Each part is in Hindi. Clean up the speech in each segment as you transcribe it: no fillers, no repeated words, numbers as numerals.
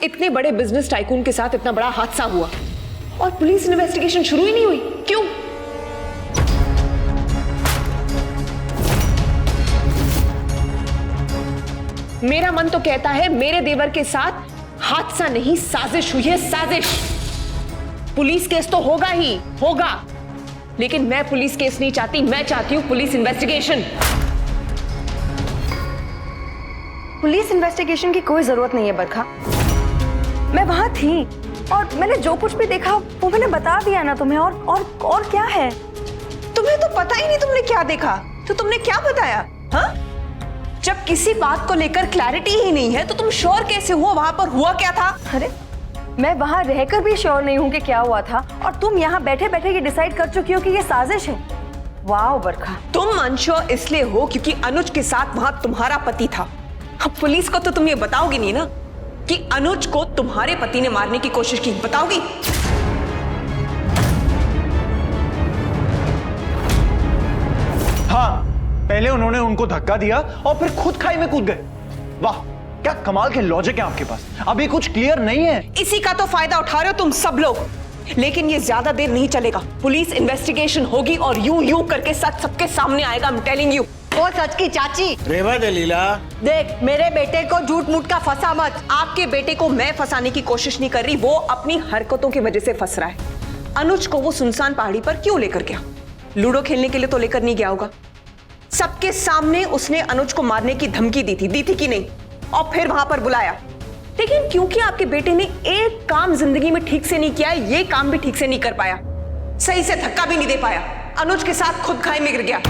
इतने बड़े बिजनेस टाइकून के साथ इतना बड़ा हादसा हुआ और पुलिस इन्वेस्टिगेशन शुरू ही नहीं हुई, क्यों? मेरा मन तो कहता है मेरे देवर के साथ हादसा नहीं साजिश हुई है, साजिश। पुलिस केस तो होगा ही होगा, लेकिन मैं पुलिस केस नहीं चाहती, मैं चाहती हूं पुलिस इन्वेस्टिगेशन। पुलिस इन्वेस्टिगेशन की कोई जरूरत नहीं है बरखा। मैं वहां थी और मैंने जो कुछ भी देखा वो मैंने बता दिया ना तुम्हें। और क्या है? तुम्हें तो पता ही नहीं तुमने क्या देखा, तो तुमने क्या बताया? हाँ, जब किसी बात को लेकर क्लैरिटी ही नहीं है तो तुम श्योर कैसे हुआ वहां पर हुआ क्या था? अरे मैं वहां रहकर भी श्योर नहीं हूं कि क्या हुआ था, और तुम यहाँ बैठे बैठे ये डिसाइड कर चुकी हो कि ये साजिश है। वाह बरखा, तुम अनश्योर इसलिए हो क्योंकि अनुज के साथ वहां तुम्हारा पति था। अब पुलिस को तो तुम ये बताओगी नहीं ना कि अनुज को तुम्हारे पति ने मारने की कोशिश की, बताओगी? हाँ, पहले उन्होंने उनको धक्का दिया और फिर खुद खाई में कूद गए। वाह, क्या कमाल के लॉजिक है आपके पास। अभी कुछ क्लियर नहीं है। इसी का तो फायदा उठा रहे हो तुम सब लोग, लेकिन ये ज्यादा देर नहीं चलेगा। पुलिस इन्वेस्टिगेशन होगी और यूं करके सच सबके सामने आएगा। I am telling you. वो सच की चाची। रेवा दलीला, देख मेरे बेटे को झूठ मूठ का फंसा मत। आपके बेटे को मैं फंसाने की कोशिश नहीं कर रही, वो अपनी हरकतों की वजह से फंस रहा है। अनुज को वो सुनसान पहाड़ी पर क्यों लेकर गया? लूडो खेलने के लिए तो लेकर नहीं गया होगा। सबके सामने उसने अनुज को मारने की धमकी दी थी कि नहीं? और फिर वहां पर बुलाया। लेकिन क्योंकि आपके बेटे ने एक काम जिंदगी में ठीक से नहीं किया, ये काम भी ठीक से नहीं कर पाया, सही से धक्का भी नहीं दे पाया, अनुज के साथ खुद खाई में गिर गया।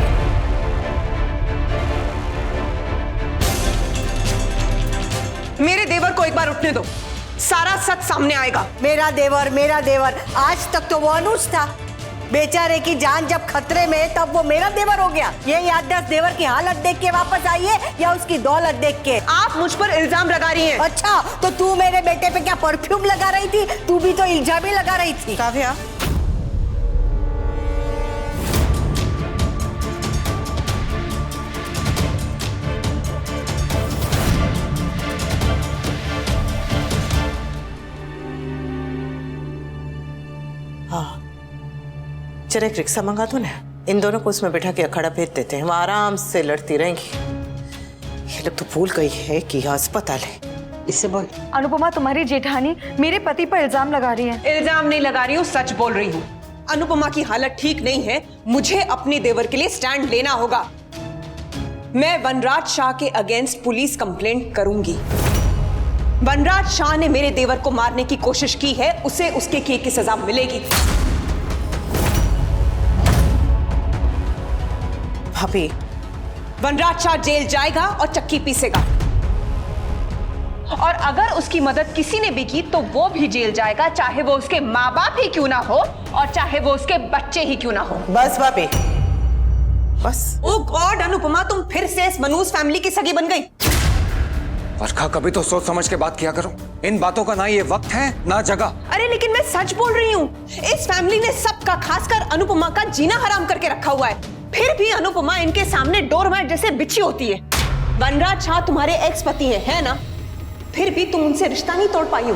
मेरे देवर को एक बार उठने दो, सारा सच सामने आएगा। मेरा देवर, आज तक तो वो अनुज था। बेचारे की जान जब खतरे में तब वो मेरा देवर हो गया। ये याददाश्त देवर की हालत देख के वापस आई है या उसकी दौलत देख के? आप मुझ पर इल्जाम लगा रही हैं। अच्छा, तो तू मेरे बेटे पे क्या परफ्यूम लगा रही थी? तू भी तो इल्जाम ही लगा रही थी। काव्या, हाँ, जरा एक रिक्शा मंगा दो ना, इन दोनों को उसमें बैठा के अखाड़ा भेज देते हैं, वो आराम से लड़ती रहेंगी। ये लोग तो भूल गई है कि यहाँ अस्पताल है। इससे बोल। अनुपमा, तुम्हारी जेठानी मेरे पति पर इल्जाम लगा रही है। इल्जाम नहीं लगा रही हूँ, सच बोल रही हूँ। अनुपमा की हालत ठीक नहीं है, मुझे अपने देवर के लिए स्टैंड लेना होगा। मैं वनराज शाह के अगेंस्ट पुलिस कंप्लेंट करूंगी। वनराज शाह ने मेरे देवर को मारने की कोशिश की है, उसे उसके किए की सजा मिलेगी। भाभी, वनराज शाह जेल जाएगा और चक्की पीसेगा, और अगर उसकी मदद किसी ने भी की तो वो भी जेल जाएगा, चाहे वो उसके माँ बाप ही क्यों ना हो और चाहे वो उसके बच्चे ही क्यों ना हो। बस भाभी, बस। ओ गॉड अनुपमा, तुम फिर से इस मनूज फैमिली की सगी बन गई। वर्षा, कभी तो सोच समझ के बात किया करो। इन बातों का ना ये वक्त है ना जगह। अरे लेकिन मैं सच बोल रही हूँ, इस फैमिली ने सबका, खासकर अनुपमा का जीना हराम करके रखा हुआ है। फिर भी अनुपमा इनके सामने डोरमैट जैसे बिछी होती है। वनराज शाह तुम्हारे एक्स पति है ना? फिर भी तुम उनसे रिश्ता नहीं तोड़ पाई हो।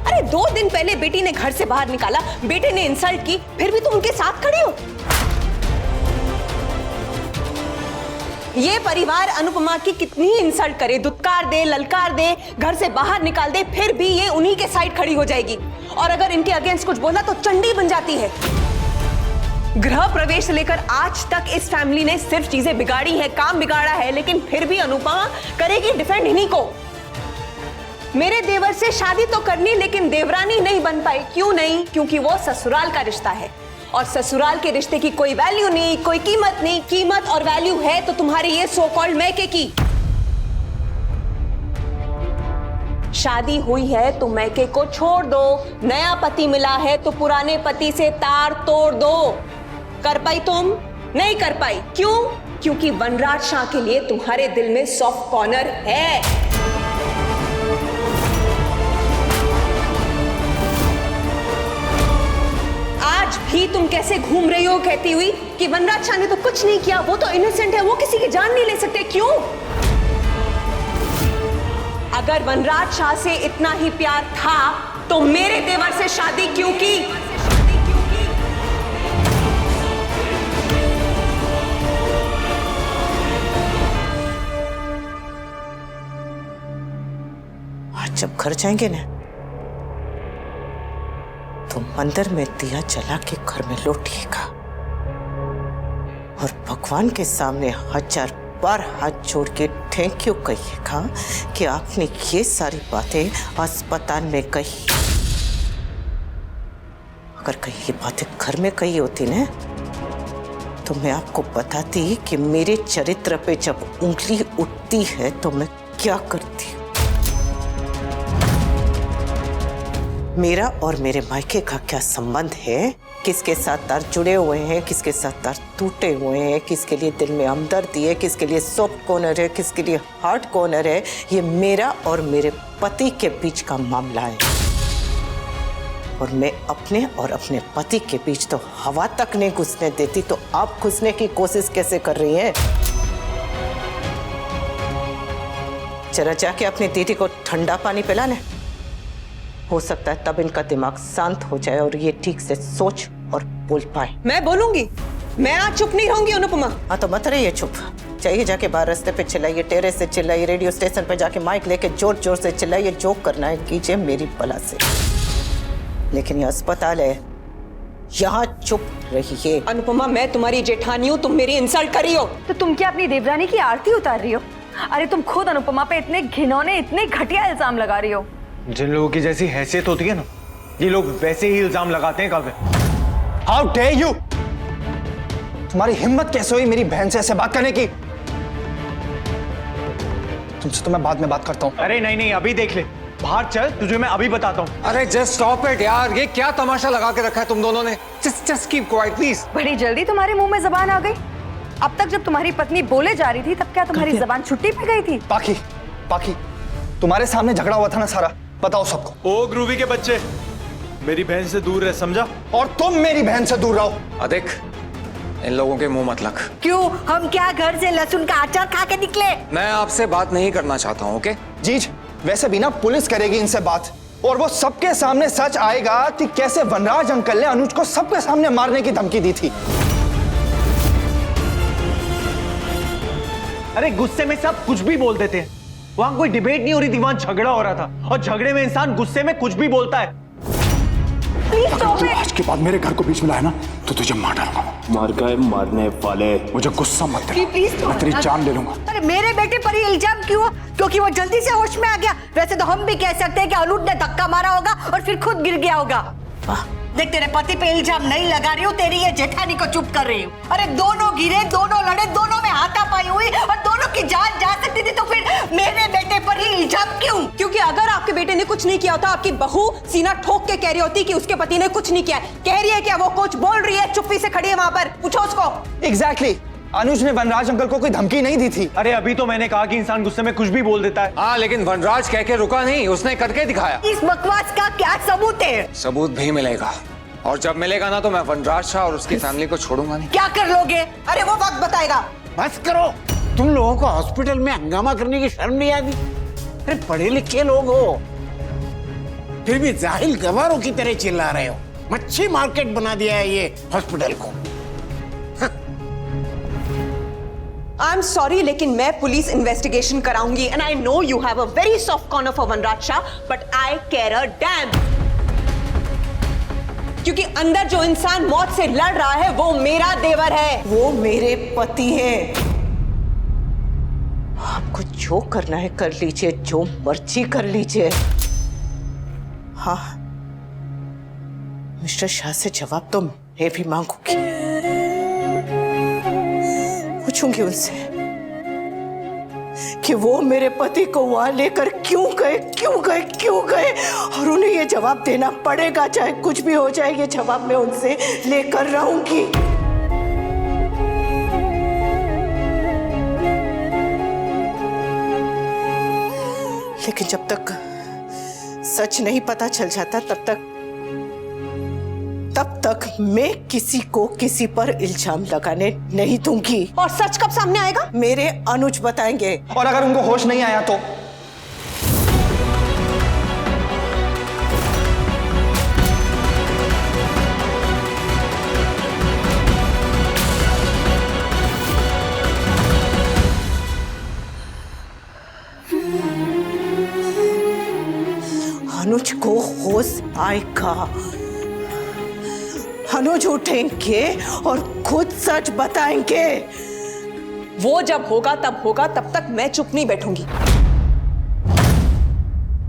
अरे 2 दिन पहले बेटी ने घर से बाहर निकाला, बेटे ने इंसल्ट की, फिर भी तुम उनके साथ खड़ी हो। ये परिवार अनुपमा की कितनी ही इंसल्ट करे, दुत्कार दे, ललकार दे, घर से बाहर निकाल दे, फिर भी ये उन्हीं के साइड खड़ी हो जाएगी। और अगर इनके अगेंस्ट कुछ बोला तो चंडी बन जाती है। गृह प्रवेश से लेकर आज तक इस फैमिली ने सिर्फ चीजें बिगाड़ी है, काम बिगाड़ा है, लेकिन फिर भी अनुपमा करेगी डिफेंड इन्हीं को। मेरे देवर से शादी तो करनी, लेकिन देवरानी नहीं बन पाई। क्यों नहीं? क्योंकि वो ससुराल का रिश्ता है, और ससुराल के रिश्ते की कोई वैल्यू नहीं, कोई कीमत नहीं। कीमत और वैल्यू है तो तुम्हारी ये सो कॉल्ड मैके की। शादी हुई है तो मैके को छोड़ दो, नया पति मिला है तो पुराने पति से तार तोड़ दो। कर पाई तुम? नहीं कर पाई। क्यों? क्योंकि वनराज शाह के लिए तुम्हारे दिल में सॉफ्ट कॉर्नर है। आज भी तुम कैसे घूम रही हो कहती हुई कि वनराज शाह ने तो कुछ नहीं किया, वो तो इनोसेंट है, वो किसी की जान नहीं ले सकते। क्यों? अगर वनराज शाह से इतना ही प्यार था तो मेरे देवर से शादी क्यों की? आज जब घर जाएंगे ना तो मंदिर में दिया जला के घर में लौटिएगा और भगवान के सामने 1000 बार हाथ जोड़ के थैंक यू कहिएगा कि आपने ये सारी बातें अस्पताल में कही। अगर कहीं ये बातें घर में कही होती ना तो मैं आपको बताती कि मेरे चरित्र पे जब उंगली उठती है तो मैं क्या करती हूँ। मेरा और मेरे मायके का क्या संबंध है, किसके साथ तार जुड़े हुए हैं, किसके साथ तार टूटे हुए हैं, किसके लिए दिल में हमदर्दी है, किसके लिए सॉफ्ट कॉर्नर है, किसके लिए हार्ड कॉर्नर है, ये मेरा और मेरे पति के बीच का मामला है। और मैं अपने और अपने पति के बीच तो हवा तक नहीं घुसने देती, तो आप घुसने की कोशिश कैसे कर रही हैं? जरा जाके अपनी दीदी को ठंडा पानी पिलाने, हो सकता है तब इनका दिमाग शांत हो जाए और ये ठीक से सोच और बोल पाए। मैं बोलूंगी, मैं आज चुप नहीं रहूंगी अनुपमा। हाँ तो मत रहिए चुप, चाहिए जाके बाहर रास्ते पे चिल्लाइए, टेरेस से चिल्लाइए, रेडियो स्टेशन पे जाके माइक लेके जोर जोर से चिल्लाइए, जो करना है कीजिए मेरी बला से। लेकिन ये अस्पताल है, यहाँ चुप रहिए। अनुपमा, मैं तुम्हारी जेठानी हूँ, तुम मेरी इंसल्ट करी हो। तो तुम क्या अपनी देवरानी की आरती उतार रही हो? अरे तुम खुद अनुपमा पे इतने घिनौने, इतने घटिया इल्जाम लगा रही हो। जिन लोगों की जैसी हैसियत होती है ना, ये लोग वैसे ही इल्जाम लगाते हैं। काव्य, हाउ डेयर यू! तुम्हारी हिम्मत कैसे हुई मेरी बहन से ऐसे बात करने की? तुमसे तो मैं बाद में बात करता हूँ। अरे नहीं नहीं, अभी देख ले, बाहर चल, तुझे मैं अभी बताता हूँ। अरे जस्ट स्टॉप इट यार, ये क्या तमाशा लगा के रखा है तुम दोनों ने? Just keep quiet please. बड़ी जल्दी तुम्हारे मुंह में जबान आ गई। अब तक जब तुम्हारी पत्नी बोले जा रही थी तब क्या तुम्हारी जबान छुट्टी पे गई थी? पाखी, तुम्हारे सामने झगड़ा हुआ था ना सारा, बताओ सबको। ओ ग्रूवी के बच्चे, मेरी बहन से दूर रह, समझा? और तुम मेरी बहन से दूर रहो। अधिक इन लोगों के मुंह मत लग। क्यों, हम क्या घर से लहसुन का अचार खा के निकले? मैं आपसे बात नहीं करना चाहता हूँ, ओके? जीज, वैसे भी ना पुलिस करेगी इनसे बात, और वो सबके सामने सच आएगा कि कैसे वनराज अंकल ने अनुज को सबके सामने मारने की धमकी दी थी। अरे गुस्से में सब कुछ भी बोल देते हैं, वहां कोई डिबेट नहीं हो रही थी, वहां झगड़ा हो रहा था, और झगड़े में इंसान गुस्से में कुछ भी बोलता है। प्लीज अगर तू आज के बाद मेरे घर को बीच में लाया ना तो तुझे मार डालूंगा। मार गए मारने वाले। मुझे गुस्सा मत दिला, प्लीज मैं तेरी जान ले लूंगा। अरे मेरे बेटे पर ही इल्जाम क्यों? क्योंकि वो जल्दी से होश में आ गया। वैसे तो हम भी कह सकते हैं कि अनुज ने धक्का मारा होगा और फिर खुद गिर गया होगा। देख, तेरे पति पे इल्जाम नहीं लगा रही हूँ, तेरी ये जेठानी को चुप कर रही हूँ। अरे दोनों गिरे, दोनों लड़े, दोनों में हाथापाई हुई और दोनों की जान जा सकती थी, तो फिर मेरे बेटे पर ही इल्जाम क्यों? क्योंकि अगर आपके बेटे ने कुछ नहीं किया होता, आपकी बहू सीना ठोक के कह रही होती कि उसके पति ने कुछ नहीं किया। कह रही है क्या वो? कुछ बोल रही है, चुप्पी से खड़ी है वहां पर, पूछो उसको। एग्जैक्टली, अनुज ने वनराज अंकल को कोई धमकी नहीं दी थी। अरे अभी तो मैंने कहा कि इंसान गुस्से में कुछ भी बोल देता है। हाँ, लेकिन वनराज कह के रुका नहीं, उसने करके दिखाया। इस बकवास का क्या सबूत है? सबूत भी मिलेगा, और जब मिलेगा ना तो मैं वनराज शाह और उसकी फैमिली को छोड़ूंगा नहीं। क्या कर लोगे? अरे वो वक्त बताएगा। बस करो, तुम लोगों को हॉस्पिटल में हंगामा करने की शर्म नहीं आती? अरे पढ़े लिखे लोग हो, फिर भी जाहिल गवारों की तरह चिल्ला रहे हो। मच्छी मार्केट बना दिया है ये हॉस्पिटल को। आई एम सॉरी, लेकिन मैं पुलिस इन्वेस्टिगेशन कराऊंगी। And I know you have a very soft corner for Vanraj Shah, but I care a damn. क्योंकि अंदर जो इंसान मौत से लड़ रहा है वो मेरा देवर है, वो मेरे पति हैं। आपको जो करना है कर लीजिए, जो मर्जी कर लीजिए। हाँ, मिस्टर शाह से जवाब तो मैं भी मांगूंगी, पूछूंगी उनसे कि वो मेरे पति को वहां लेकर क्यों गए, और उन्हें ये जवाब देना पड़ेगा, चाहे कुछ भी हो जाए। ये जवाब मैं उनसे लेकर रहूंगी। लेकिन जब तक सच नहीं पता चल जाता तब तक मैं किसी को किसी पर इल्जाम लगाने नहीं दूंगी। और सच कब सामने आएगा? मेरे अनुज बताएंगे। और अगर उनको होश नहीं आया तो अनुज को होश आएगा। अनुज उठेंगे और खुद सच बताएंगे। वो जब होगा तब होगा, तब तक मैं चुप नहीं बैठूंगी।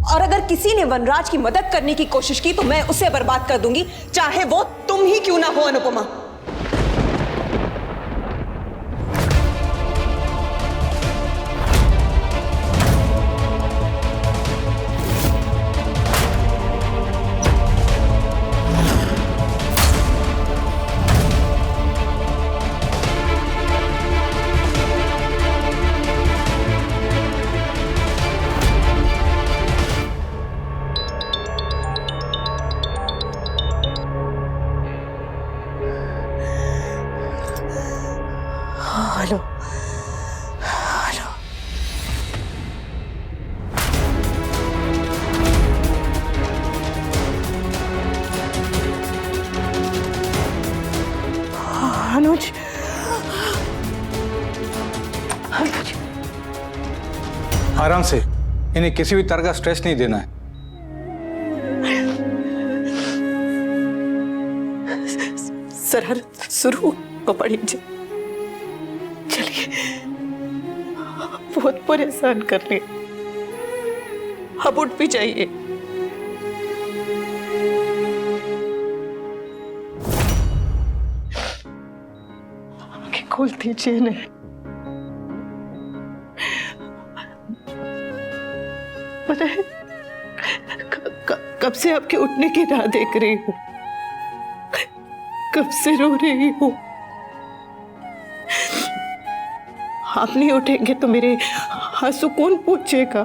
और अगर किसी ने वनराज की मदद करने की कोशिश की तो मैं उसे बर्बाद कर दूंगी, चाहे वो तुम ही क्यों ना हो अनुपमा। Hello hello. अनुज, आराम से, इन्हें किसी भी तरह का स्ट्रेस नहीं देना है। शरारत शुरू को पड़ी जी। चलिए, बहुत परेशान कर ले, अब उठ भी जाइए। आंखें खोल दीजिए ने। पता है कब से आपके उठने की राह देख रही हूँ, कब से रो रही हूँ। आप नहीं उठेंगे तो मेरे आंसू कौन पूछेगा।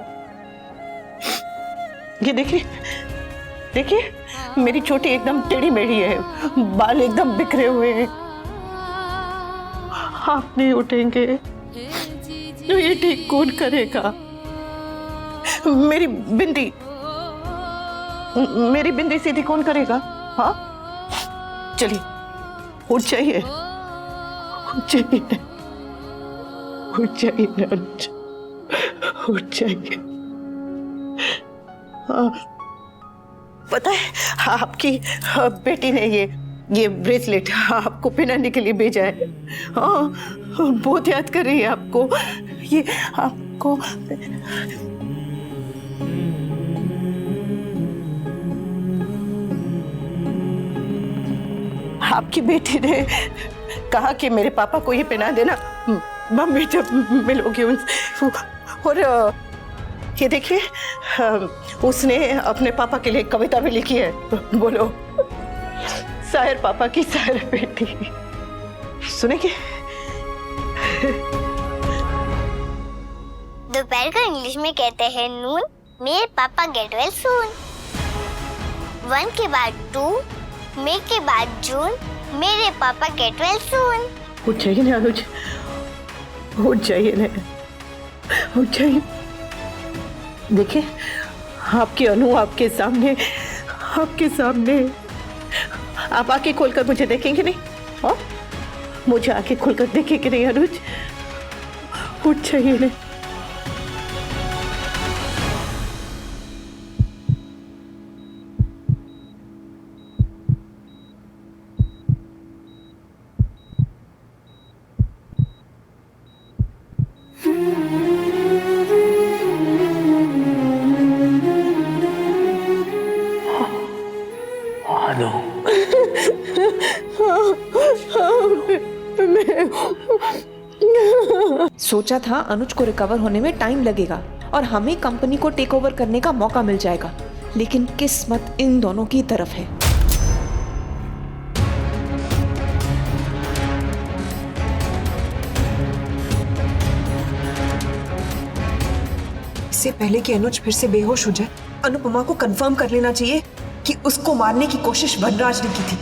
ये देखिए देखिए, मेरी चोटी एकदम टेढ़ी मेढ़ी है, बाल एकदम बिखरे हुए हैं। आप नहीं उठेंगे तो ये ठीक कौन करेगा। मेरी बिंदी सीधी कौन करेगा। हाँ, चलिए उठ जाइए, उठ जाइए, उठ जाइए, उठ जाइए। पता है आपकी बेटी ने ये ब्रेसलेट आपको पहनाने के लिए भेजा है। हाँ, बहुत याद कर रही है आपको। ये आपको आपकी बेटी ने कहा कि मेरे पापा को ये पहना देना मम्मी जब मिलोगी उनसे। और ये देखिए, उसने अपने पापा के लिए कविता भी लिखी है। बोलो, शायर पापा की शायर बेटी। सुनेंगे? दोपहर को इंग्लिश में कहते हैं नून, मेरे पापा गेट वेल सून। 1 के बाद 2, मे के बाद जून, मेरे पापा गेट वेल सून। उठ जाइए ना अनुज, उठ जाइए ना, उठ जाइए। देखिए, आपकी अनु आपके सामने आप आंखें खोलकर मुझे देखेंगे नहीं। हाँ, मुझे आंखें खोलकर देखेंगे नहीं अनुज, उठ जाइए ना। सोचा था अनुज को रिकवर होने में टाइम लगेगा और हमें कंपनी को टेक ओवर करने का मौका मिल जाएगा, लेकिन किस्मत इन दोनों की तरफ है। इससे पहले कि अनुज फिर से बेहोश हो जाए, अनुपमा को कंफर्म कर लेना चाहिए कि उसको मारने की कोशिश वनराज ने की थी।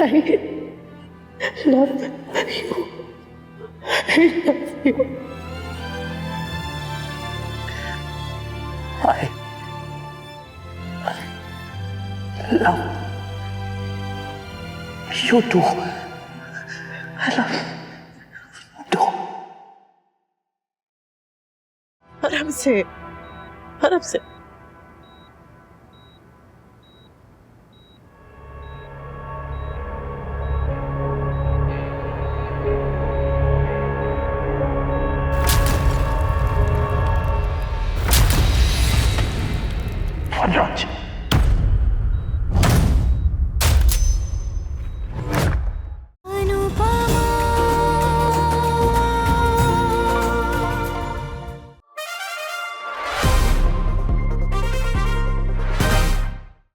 I love you. I love you. I love you too. I love से